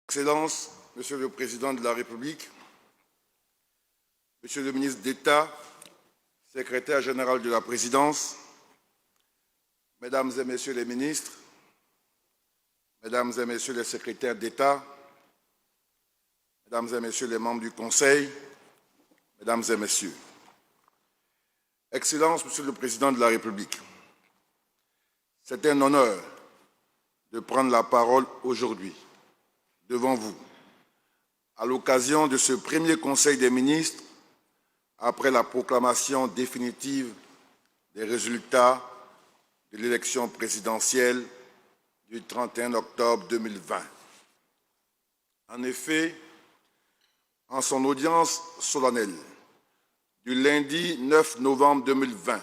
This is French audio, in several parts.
Excellences, Monsieur le Président de la République, Monsieur le ministre d'État, Secrétaire général de la Présidence, Mesdames et Messieurs les ministres, Mesdames et Messieurs les secrétaires d'État, Mesdames et Messieurs les membres du Conseil, Mesdames et Messieurs, Excellences, Monsieur le Président de la République, c'est un honneur de prendre la parole aujourd'hui devant vous à l'occasion de ce premier Conseil des ministres après la proclamation définitive des résultats de l'élection présidentielle du 31 octobre 2020. En effet, en son audience solennelle du lundi 9 novembre 2020,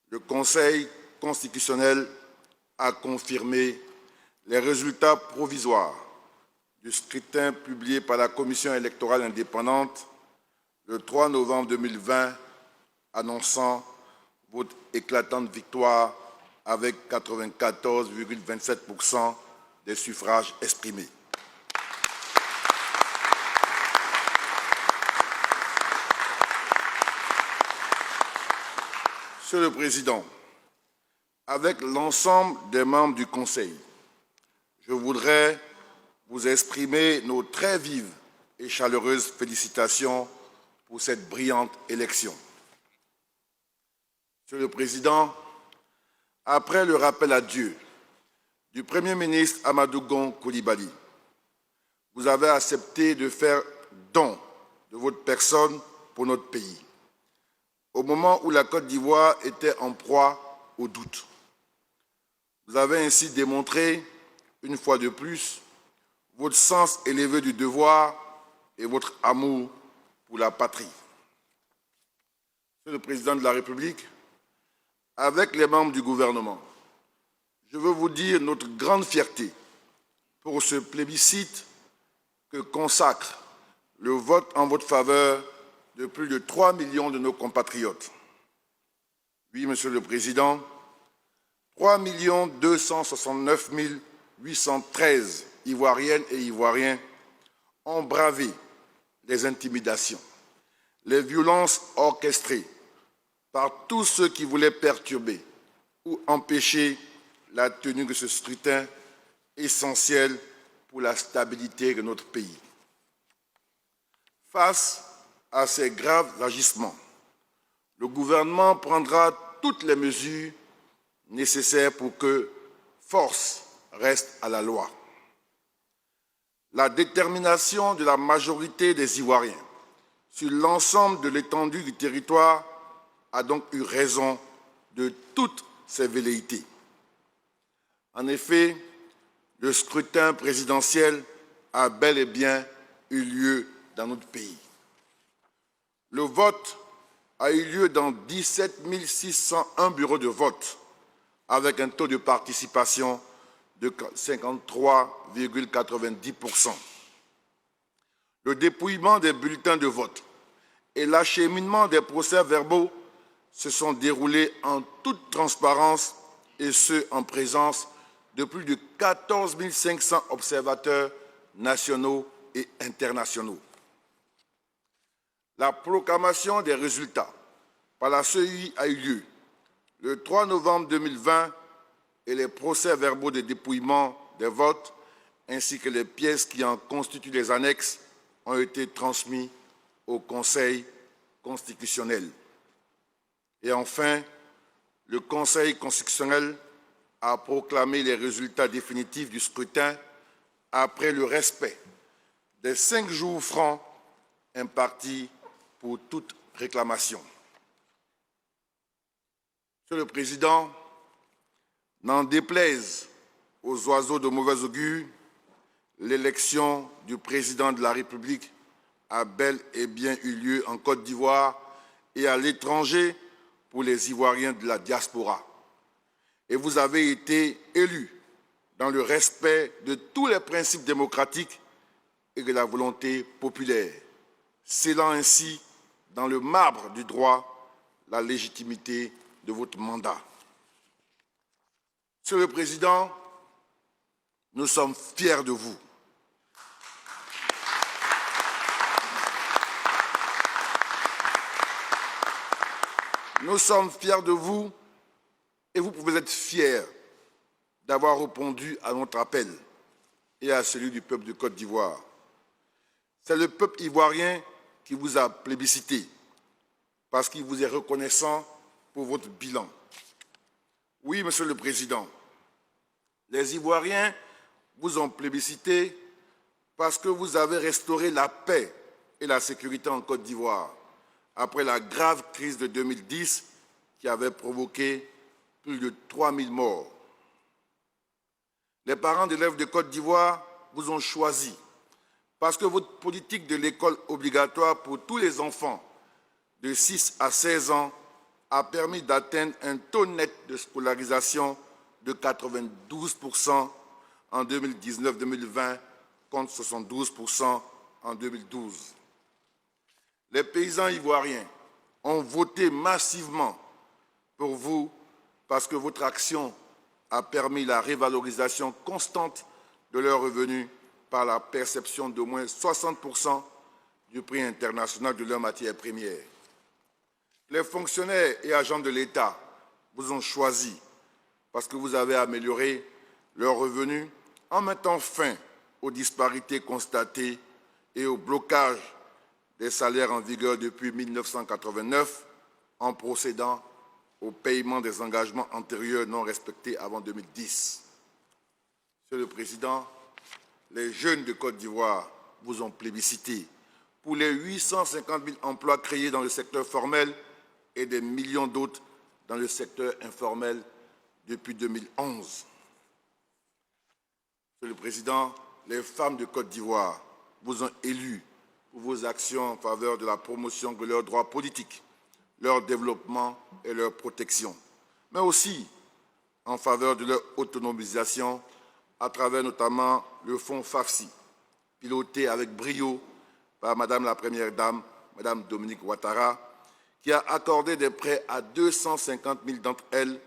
le Conseil constitutionnel a confirmé les résultats provisoires du scrutin publié par la Commission électorale indépendante le 3 novembre 2020, annonçant votre éclatante victoire avec 94,27% des suffrages exprimés. Monsieur le Président, avec l'ensemble des membres du Conseil, je voudrais vous exprimer nos très vives et chaleureuses félicitations pour cette brillante élection. Monsieur le Président, après le rappel à Dieu du Premier ministre Amadou Gon Coulibaly, vous avez accepté de faire don de votre personne pour notre pays, au moment où la Côte d'Ivoire était en proie au doute. Vous avez ainsi démontré, une fois de plus, votre sens élevé du devoir et votre amour pour la patrie. Monsieur le Président de la République, avec les membres du gouvernement, je veux vous dire notre grande fierté pour ce plébiscite que consacre le vote en votre faveur de plus de 3 millions de nos compatriotes. Oui, Monsieur le Président, 3 269 813 Ivoiriennes et Ivoiriens ont bravé les intimidations, les violences orchestrées par tous ceux qui voulaient perturber ou empêcher la tenue de ce scrutin essentiel pour la stabilité de notre pays. Face à ces graves agissements, le gouvernement prendra toutes les mesures nécessaires pour que force reste à la loi. La détermination de la majorité des Ivoiriens sur l'ensemble de l'étendue du territoire a donc eu raison de toutes ces velléités. En effet, le scrutin présidentiel a bel et bien eu lieu dans notre pays. Le vote a eu lieu dans 17 601 bureaux de vote, avec un taux de participation de 53,90%. Le dépouillement des bulletins de vote et l'acheminement des procès-verbaux se sont déroulés en toute transparence et ce, en présence de plus de 14 500 observateurs nationaux et internationaux. La proclamation des résultats par la CEI a eu lieu le 3 novembre 2020 et les procès-verbaux de dépouillement des votes ainsi que les pièces qui en constituent les annexes ont été transmis au Conseil constitutionnel. Et enfin, le Conseil constitutionnel a proclamé les résultats définitifs du scrutin après le respect des 5 jours francs impartis pour toute réclamation. Monsieur le Président, n'en déplaise aux oiseaux de mauvais augure, l'élection du Président de la République a bel et bien eu lieu en Côte d'Ivoire et à l'étranger pour les Ivoiriens de la diaspora. Et vous avez été élus dans le respect de tous les principes démocratiques et de la volonté populaire, scellant ainsi dans le marbre du droit la légitimité de votre mandat. Monsieur le Président, nous sommes fiers de vous Nous sommes fiers de vous et vous pouvez être fiers d'avoir répondu à notre appel et à celui du peuple de Côte d'Ivoire. C'est le peuple ivoirien qui vous a plébiscité parce qu'il vous est reconnaissant pour votre bilan. Oui, Monsieur le Président, les Ivoiriens vous ont plébiscité parce que vous avez restauré la paix et la sécurité en Côte d'Ivoire après la grave crise de 2010 qui avait provoqué plus de 3000 morts. Les parents d'élèves de Côte d'Ivoire vous ont choisi parce que votre politique de l'école obligatoire pour tous les enfants de 6 à 16 ans a permis d'atteindre un taux net de scolarisation de 92% en 2019-2020 contre 72% en 2012. Les paysans ivoiriens ont voté massivement pour vous parce que votre action a permis la révalorisation constante de leurs revenus par la perception d'au moins 60% du prix international de leurs matières premières. Les fonctionnaires et agents de l'État vous ont choisi parce que vous avez amélioré leurs revenus en mettant fin aux disparités constatées et au blocage des salaires en vigueur depuis 1989 en procédant au paiement des engagements antérieurs non respectés avant 2010. Monsieur le Président, les jeunes de Côte d'Ivoire vous ont plébiscité pour les 850 000 emplois créés dans le secteur formel et des millions d'autres dans le secteur informel depuis 2011. Monsieur le Président, les femmes de Côte d'Ivoire vous ont élu pour vos actions en faveur de la promotion de leurs droits politiques, leur développement et leur protection, mais aussi en faveur de leur autonomisation à travers notamment le fonds FAFSI, piloté avec brio par Madame la Première Dame, Madame Dominique Ouattara, qui a accordé des prêts à 250 000 d'entre elles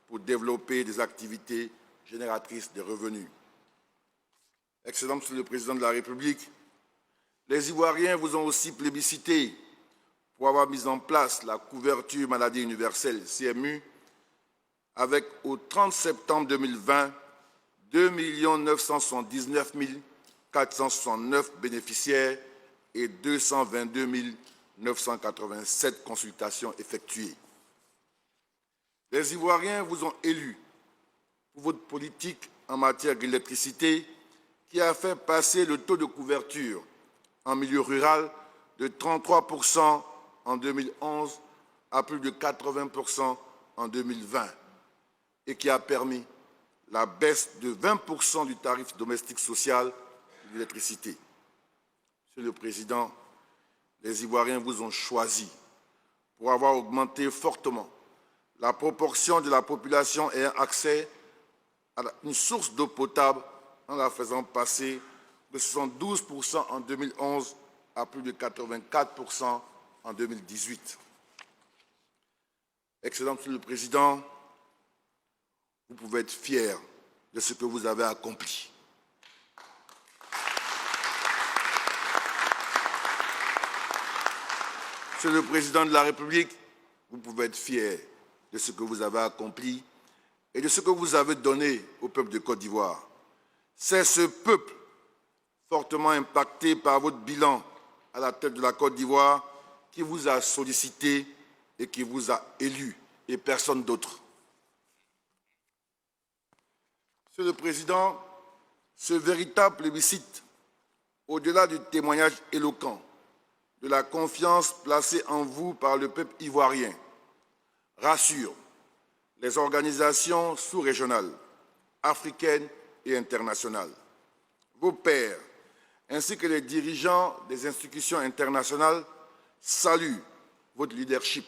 pour développer des activités génératrices de revenus. Excellent Monsieur le Président de la République, les Ivoiriens vous ont aussi plébiscité pour avoir mis en place la couverture maladie universelle CMU avec au 30 septembre 2020 2 979 469 bénéficiaires et 222 987 consultations effectuées. Les Ivoiriens vous ont élu pour votre politique en matière d'électricité qui a fait passer le taux de couverture en milieu rural de 33% en 2011 à plus de 80% en 2020 et qui a permis la baisse de 20% du tarif domestique social de l'électricité. Monsieur le Président, les Ivoiriens vous ont choisi pour avoir augmenté fortement la proportion de la population ayant accès à une source d'eau potable en la faisant passer de 72% en 2011 à plus de 84% en 2018. Excellent Monsieur le Président, vous pouvez être fiers de ce que vous avez accompli. Monsieur le Président de la République, vous pouvez être fiers de ce que vous avez accompli et de ce que vous avez donné au peuple de Côte d'Ivoire. C'est ce peuple fortement impacté par votre bilan à la tête de la Côte d'Ivoire qui vous a sollicité et qui vous a élu, et personne d'autre. Monsieur le Président, ce véritable plébiscite, au-delà du témoignage éloquent, de la confiance placée en vous par le peuple ivoirien, rassure les organisations sous-régionales, africaines et internationales. Vos pairs, ainsi que les dirigeants des institutions internationales, saluent votre leadership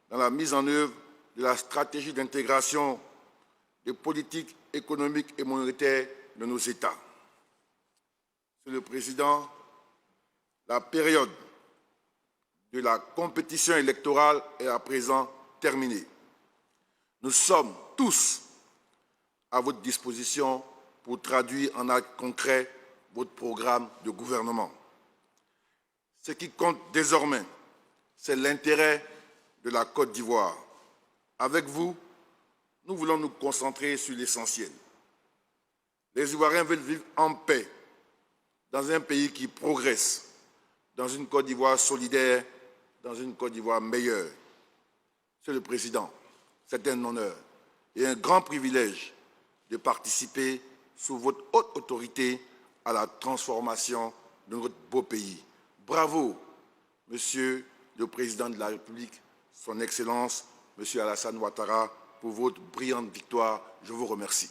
dans la mise en œuvre de la stratégie d'intégration des politiques économiques et monétaires de nos États. Monsieur le Président, la période de la compétition électorale est à présent terminée. Nous sommes tous à votre disposition pour traduire en actes concrets votre programme de gouvernement. Ce qui compte désormais, c'est l'intérêt de la Côte d'Ivoire Avec vous, nous voulons nous concentrer sur l'essentiel. Les Ivoiriens veulent vivre en paix, dans un pays qui progresse, dans une Côte d'Ivoire solidaire, dans une Côte d'Ivoire meilleure. Monsieur le Président, c'est un honneur et un grand privilège de participer sous votre haute autorité à la transformation de notre beau pays. Bravo, Monsieur le Président de la République, Son Excellence, Monsieur Alassane Ouattara, pour votre brillante victoire. Je vous remercie.